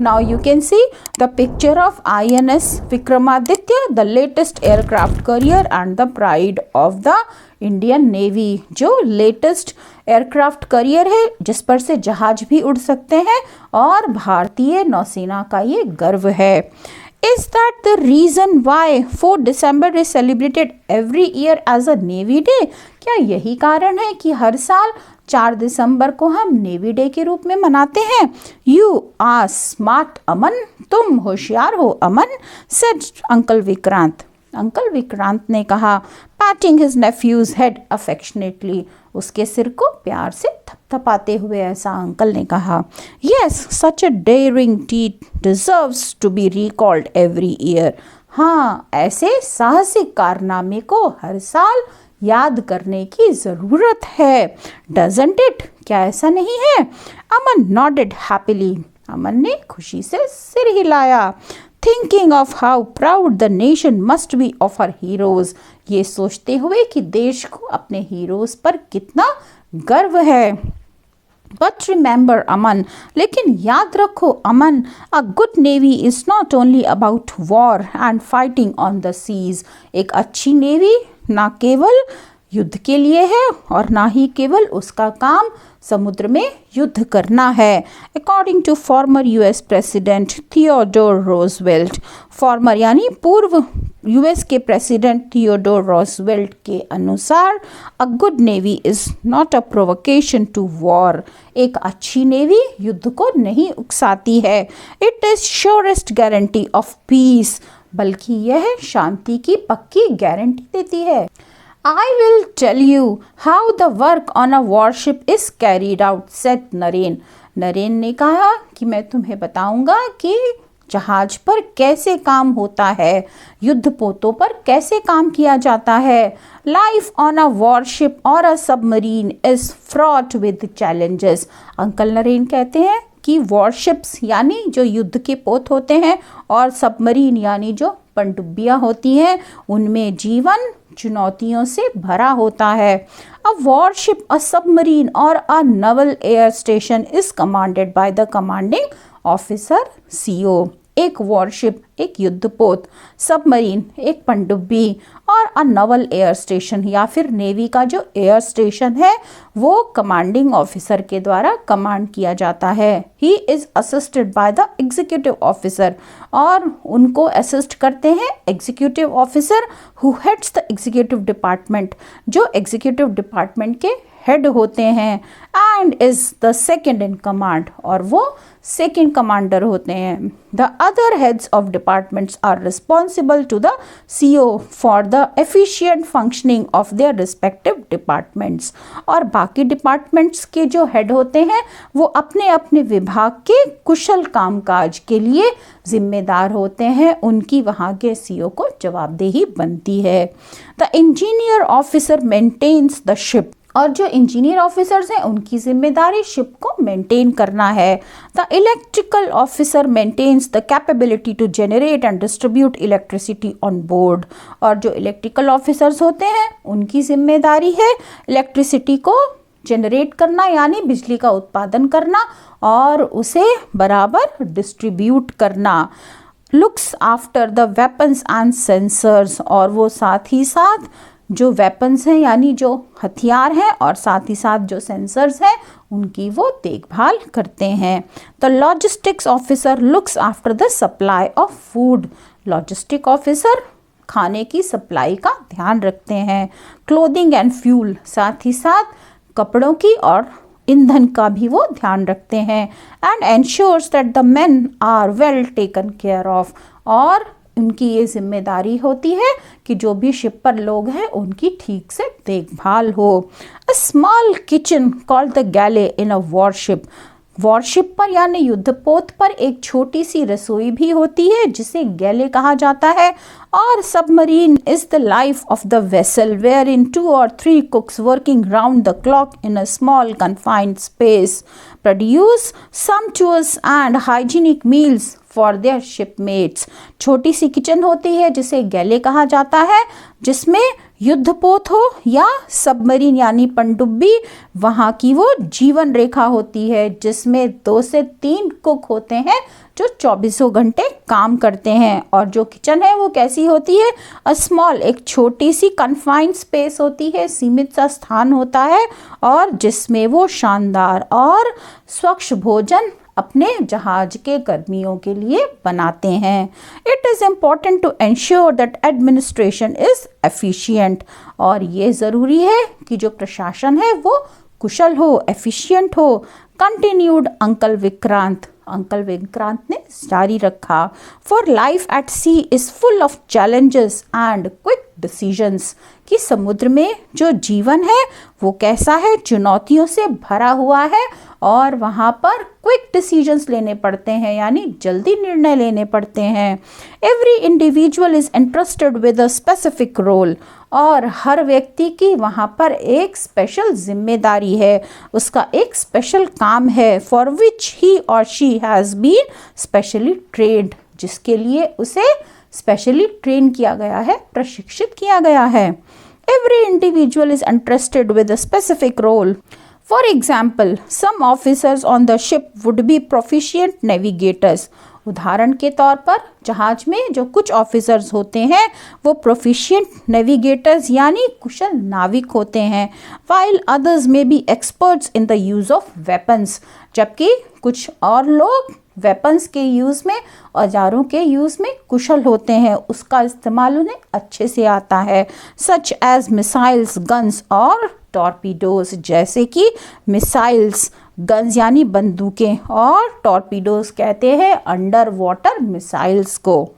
Now you can see the picture of INS Vikramaditya, the latest aircraft carrier and the pride of the Indian Navy. जो latest aircraft carrier है जिस पर से जहाज भी उड़ सकते हैं और भारतीय नौसेना का ये गर्व है. Is that the reason why 4 December is celebrated every year as a Navy Day? क्या यही कारण है कि हर साल 4 दिसंबर को हम नेवी डे के रूप में मनाते हैं? You are smart अमन, तुम होशियार हो Aman, said Uncle Vikrant. Uncle Vikrant ने कहा, patting his nephew's head affectionately. उसके सिर को प्यार से थपथपाते हुए ऐसा अंकल ने कहा. Yes, such a daring deed deserves to be recalled every year. हाँ, ऐसे साहसिक कारनामे को हर साल याद करने की ज़रूरत है. Doesn't it? क्या ऐसा नहीं है? अमन नॉडेड हैप्पीली. अमन ने खुशी से सिर हिलाया. Thinking of how proud the nation must be of her heroes. ये सोचते हुए कि देश को अपने हीरोज पर कितना गर्व है. But remember अमन, लेकिन याद रखो अमन, a good navy is not only about war and fighting on the seas. एक अच्छी नेवी ना केवल युद्ध के लिए है और ना ही केवल उसका काम समुद्र में युद्ध करना है. According to former US president Theodore Roosevelt. Former यानी पूर्व यूएस के प्रेसिडेंट थियोडोर रोजवेल्ट के अनुसार, a good navy is not a provocation to war. एक अच्छी नेवी युद्ध को नहीं उकसाती है. It is surest guarantee of peace. बल्कि यह शांति की पक्की गारंटी देती है. I will tell you how the work on a warship is carried out, said Naren. Naren ने कहा कि मैं तुम्हें बताऊंगा कि जहाज पर कैसे काम होता है, युद्धपोतों पर कैसे काम किया जाता है. Life on a warship or a submarine is fraught with challenges. Uncle Naren कहते हैं कि वॉरशिप्स यानी जो युद्ध के पोत होते हैं और सबमरीन यानी जो पनडुब्बियाँ होती हैं, उनमें जीवन चुनौतियों से भरा होता है. अ वॉरशिप, अ सबमरीन और a naval air station is commanded by the commanding officer CO. एक वॉरशिप एक युद्धपोत, सबमरीन एक पनडुब्बी और अ नवल एयर स्टेशन या फिर नेवी का जो एयर स्टेशन है वो कमांडिंग ऑफिसर के द्वारा कमांड किया जाता है. He is assisted by the executive officer. और उनको असिस्ट करते हैं executive officer who heads the executive department, जो एग्जीक्यूटिव डिपार्टमेंट के हेड होते हैं. And is the second in command, और वो सेकेंड कमांडर होते हैं. The other heads of departments are responsible to the CO for the efficient functioning of their respective departments. और बाकी डिपार्टमेंट्स के जो हेड होते हैं वो अपने अपने विभाग के कुशल कामकाज के लिए जिम्मेदार होते हैं. उनकी वहाँ के CO को जवाबदेही बनती है. The engineer officer maintains the ship. और जो इंजीनियर ऑफिसर्स हैं उनकी जिम्मेदारी शिप को मेंटेन करना है. The electrical officer maintains the capability to generate and distribute electricity on board. और जो इलेक्ट्रिकल ऑफिसर्स होते हैं उनकी जिम्मेदारी है इलेक्ट्रिसिटी को जनरेट करना यानी बिजली का उत्पादन करना और उसे बराबर डिस्ट्रीब्यूट करना. Looks after the weapons and sensors. और वो साथ ही साथ जो वेपन्स हैं यानी जो हथियार हैं और साथ ही साथ जो सेंसर्स हैं उनकी वो देखभाल करते हैं. The logistics officer looks after the supply of food. Logistic officer खाने की सप्लाई का ध्यान रखते हैं. क्लोथिंग एंड फ्यूल, साथ ही साथ कपड़ों की और ईंधन का भी वो ध्यान रखते हैं. And ensures that the men are well taken care of. और उनकी ये जिम्मेदारी होती है कि जो भी शिप पर लोग हैं उनकी ठीक से देखभाल हो. A small kitchen called the गैले इन अ वॉरशिप. वॉरशिप पर यानी युद्धपोत पर एक छोटी सी रसोई भी होती है जिसे गैले कहा जाता है. और submarine is the life of the vessel where in 2 or 3 cooks working round the clock in a small confined space produce sumptuous and hygienic meals for their shipmates. छोटी सी किचन होती है जिसे गैले कहा जाता है जिसमें युद्धपोत हो या सबमरीन यानी पनडुब्बी, वहाँ की वो जीवन रेखा होती है जिसमें 2 से 3 कुक होते हैं जो 24 घंटे काम करते हैं। और जो किचन है वो कैसी होती है, स्मॉल, एक छोटी सी कन्फाइंड स्पेस होती है, सीमित सा स्थान होता है और जिसमें वो शानदार और स्वच्छ भोजन अपने जहाज के कर्मियों के लिए बनाते हैं। It is important to ensure that administration is efficient, और ये ज़रूरी है कि जो प्रशासन है वो कुशल हो, एफिशिएंट हो। कंटिन्यूड अंकल विक्रांत ने जारी रखा। For life at sea is full of challenges and quick decisions, कि समुद्र में जो जीवन है वो कैसा है, चुनौतियों से भरा हुआ है और वहाँ पर क्विक डिसीजंस लेने पड़ते हैं यानी जल्दी निर्णय लेने पड़ते हैं। Every individual is interested with a specific role, और हर व्यक्ति की वहाँ पर एक स्पेशल जिम्मेदारी है, उसका एक स्पेशल काम है। फॉर विच ही और she has been specially trained, जिसके लिए उसे स्पेशली ट्रेन किया गया है, प्रशिक्षित किया गया है। Every individual is interested with a specific role. For example, some officers on the ship would be proficient navigators. उदाहरण के तौर पर जहाज में जो कुछ ऑफिसर्स होते हैं वो प्रोफिशिएंट नेविगेटर्स यानी कुशल नाविक होते हैं। While others may be experts in the use of weapons, जबकि कुछ और लोग वेपन्स के यूज़ में, औजारों के यूज़ में कुशल होते हैं, उसका इस्तेमाल उन्हें अच्छे से आता है। सच एज मिसाइल्स, गन्स और टॉर्पीडोज, जैसे कि मिसाइल्स, गन्स यानी बंदूकें, और टॉर्पीडोज कहते हैं अंडर वाटर मिसाइल्स को।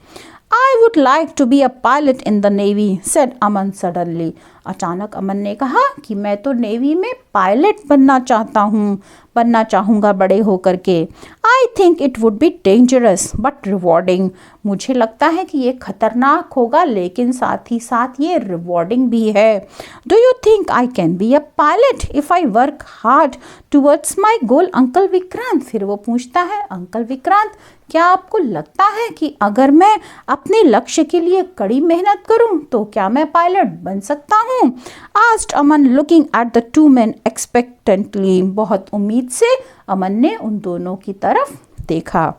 I would like to be a pilot in the Navy, said Aman suddenly. अचानक अमन ने कहा कि मैं तो नेवी में पायलट बनना चाहूँगा बड़े होकर के। I think it would be dangerous but rewarding. मुझे लगता है कि ये खतरनाक होगा लेकिन साथ ही साथ ये रिवॉर्डिंग भी है। Do you think I can be a pilot if I work hard towards my goal, uncle Vikrant? फिर वो पूछता है, अंकल विक्रांत, क्या आपको लगता है कि अगर मैं अपने लक्ष्य के लिए कड़ी मेहनत करूं तो क्या मैं पायलट बन सकता हूं? Asked Aman looking at the two men expectantly. बहुत उम्मीद से अमन ने उन दोनों की तरफ देखा।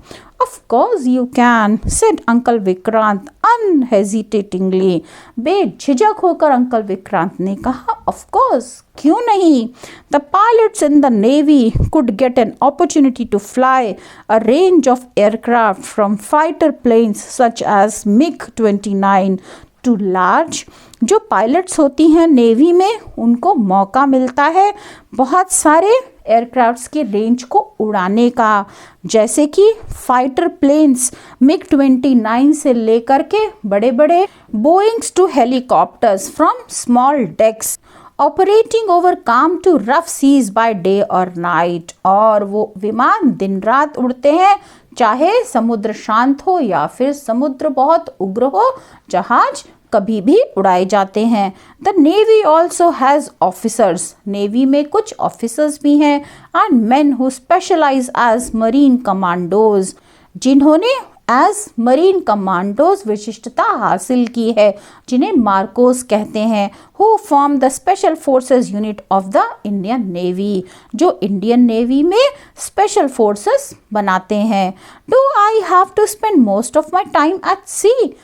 Of course you can, said uncle Vikrant unhesitatingly. बेझिझक होकर अंकल विक्रांत ने कहा, of course, क्यों नहीं? The pilots in the Navy could get an opportunity to fly a range of aircraft from fighter planes such as MiG-29 to large। जो pilots होती हैं navy में उनको मौका मिलता है बहुत सारे एयरक्राफ्ट्स के रेंज को उड़ाने का, जैसे कि फाइटर प्लेन्स MiG-29 से लेकर के बड़े बड़े Boeings to helicopters from small decks operating over calm to rough seas by day और नाइट। और वो विमान दिन रात उड़ते हैं, चाहे समुद्र शांत हो या फिर समुद्र बहुत उग्र हो, जहाज कभी भी उड़ाए जाते हैं। The navy also has officers, navy में कुछ ऑफिसर्स भी हैं, and men who specialise as marine commandos, जिन्होंने एज मरीन कमांडोज विशिष्टता हासिल की है, जिन्हें मार्कोस कहते हैं, who form the special forces unit of the Indian navy, जो इंडियन नेवी में स्पेशल फोर्सेस बनाते हैं। Do I have to spend most of my time at sea?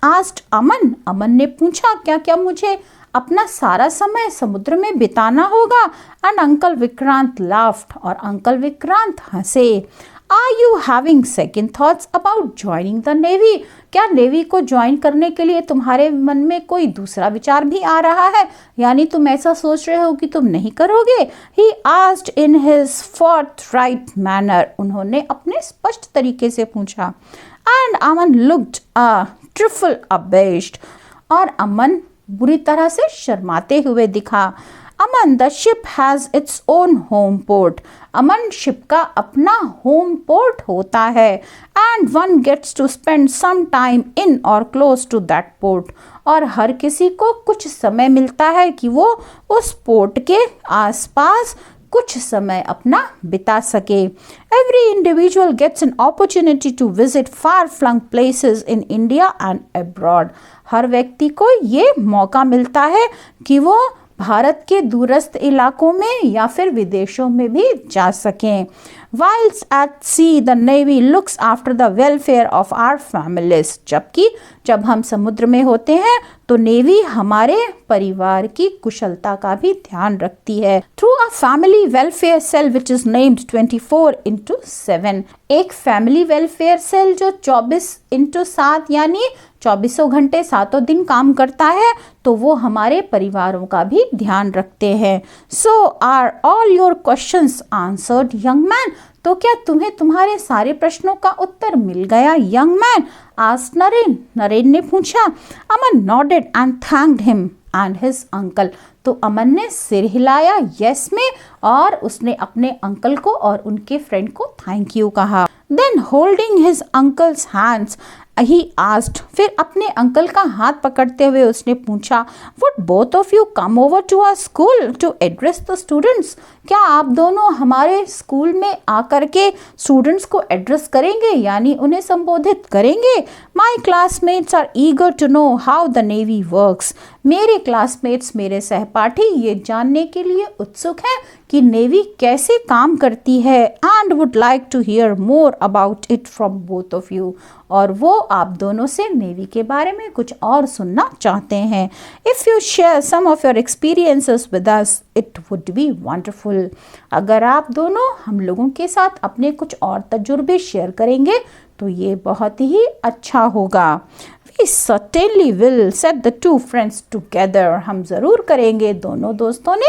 Asked Aman. Aman ने पूछा, क्या क्या मुझे अपना सारा समय समुद्र में बिताना होगा? एंड अंकल विक्रांत लाफ्ड, और अंकल विक्रांत हंसे। Are you having second thoughts about joining the Navy? क्या नेवी को ज्वाइन करने के लिए तुम्हारे मन में कोई दूसरा विचार भी आ रहा है, यानी तुम ऐसा सोच रहे हो कि तुम नहीं करोगे? He asked in his forthright manner. उन्होंने अपने स्पष्ट तरीके से पूछा। And Aman looked a trifle abashed. और अमन बुरी तरह से शर्माते हुए दिखा। Aman, the ship has its own home port. Aman, ship का अपना होम पोर्ट होता है, and one gets to spend some time in और क्लोज टू दैट पोर्ट। और हर किसी को कुछ समय मिलता है कि वो उस पोर्ट के आसपास कुछ समय अपना बिता सके। Every individual gets an opportunity to visit far flung places in India and abroad. हर व्यक्ति को ये मौका मिलता है कि वो भारत के दूरस्थ इलाकों में या फिर विदेशों में भी जा सकें। Whilst at sea, the Navy looks after the welfare of our families. जबकि जब हम समुद्र में होते हैं तो नेवी हमारे परिवार की कुशलता का भी ध्यान रखती है। Through a family welfare cell which is named 24/7, एक फैमिली वेलफेयर सेल जो 24/7 यानी 24 घंटे 7 दिन काम करता है, तो वो हमारे परिवारों का भी ध्यान रखते हैं। So are all your questions answered, young man? तो क्या तुम्हें तुम्हारे सारे प्रश्नों का उत्तर मिल गया, young man? Asked Naren. Naren ने पूछा। Aman nodded and thanked him and his uncle. तो अमन ने सिर हिलाया यस में और उसने अपने अंकल को और उनके फ्रेंड को थैंक यू कहा। Then holding his uncle's hands he asked, फिर अपने अंकल का हाथ पकड़ते हुए उसने पूछा, would both of you come over to our school to address the students? क्या आप दोनों हमारे स्कूल में आकर के स्टूडेंट्स को एड्रेस करेंगे, यानी उन्हें संबोधित करेंगे? My classmates are eager to know how the navy works. मेरे क्लासमेट्स, मेरे सहपाठी ये जानने के लिए उत्सुक हैं कि नेवी कैसे काम करती है, and would like to hear more about it from both of you. और वो आप दोनों से नेवी के बारे में कुछ और सुनना चाहते हैं। If you share some of your experiences with us it would be wonderful. अगर आप दोनों हम लोगों के साथ अपने कुछ और तजुर्बे शेयर करेंगे तो ये बहुत ही अच्छा होगा। We certainly will, said the two friends together. हम ज़रूर करेंगे, दोनों दोस्तों ने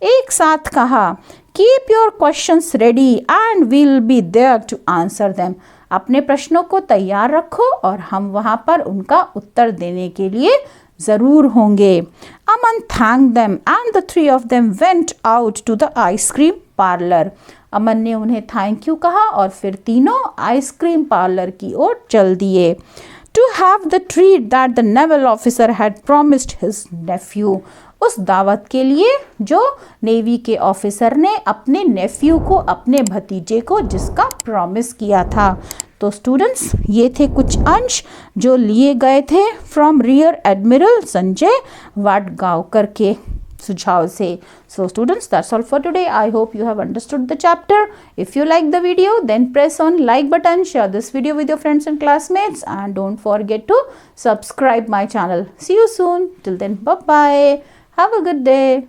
एक साथ कहा। Keep your questions ready and we'll be there to answer them. अपने प्रश्नों को तैयार रखो और हम वहाँ पर उनका उत्तर देने के लिए ज़रूर होंगे। अमन thanked them and the three of them went out to the ice cream parlor. अमन ने उन्हें थैंक यू कहा और फिर तीनों आइसक्रीम पार्लर की ओर चल दिए। To have the treat that the naval officer had promised his nephew. उस दावत के लिए जो नेवी के ऑफिसर ने अपने नेफ्यू को, अपने भतीजे को, जिसका प्रॉमिस किया था। तो स्टूडेंट्स, ये थे कुछ अंश जो लिए गए थे फ्रॉम रियर एडमिरल संजय वाडगांवकर के सुझाव से। So students, that's all for today. I hope you have understood the chapter. If you like the video, then press on like button, share this video with your friends and classmates, and don't forget to subscribe my channel. See you soon. Till then, bye bye. Have a good day.